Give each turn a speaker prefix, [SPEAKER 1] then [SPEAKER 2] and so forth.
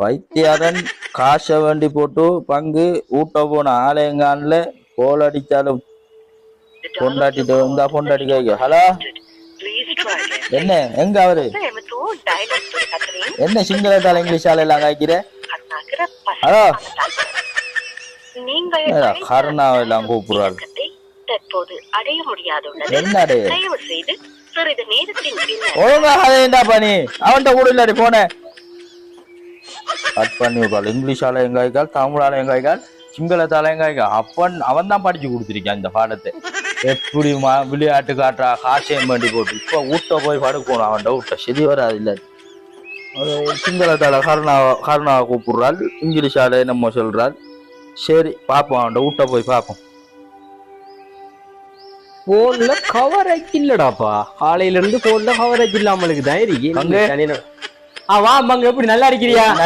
[SPEAKER 1] வைத்தியாரன் காசை வேண்டி போட்டு பங்கு ஊட்ட போன ஆலயங்கான்ல கோல் அடிச்சாலும் பொண்டாட்டிட்டு வந்தா பொண்டாட்டி கைக்கு ஹலோ என்ன எங்க அவரு என்ன சிங்களத்தால இங்கிலீஷால எல்லாம் காய்க்கிற ஹலோ கருணாவை எல்லாம் கூப்பிடுறாரு என்னடே ஒழுங்கா அதேண்டா பண்ணி அவன்கிட்ட கூட இல்லாடி போன கட் பண்ணி விடுறாள் இங்கிலீஷால எங்காய்க்கால் தமிழால எங்காய்க்கால் சிங்களத்தால எங்காய்க்கால் அப்பன் அவன் தான் படிச்சு கொடுத்துருக்கான் இந்த பாடத்தை எப்படி விளையாட்டு காட்டுறா காசையும் வேண்டி போட்டு இப்ப ஊட்ட போய் படுக்கணும் அவன்கிட்ட ஊட்ட சரி வராது இல்ல சிங்களத்தால கருணாவை கூப்பிடுறாள் இங்கிலீஷால நம்ம சொல்றாள் சரி பாப்போம் அவன்கிட்ட ஊட்ட போய் பாப்போம்
[SPEAKER 2] போன்ல கவரேஜ் இல்லடாப்பா காலையில இருந்து போன்ல கவரேஜ் இல்லாமலுக்கு தான் இருக்கு வா அங்க எப்படி நல்லா இருக்கிறியா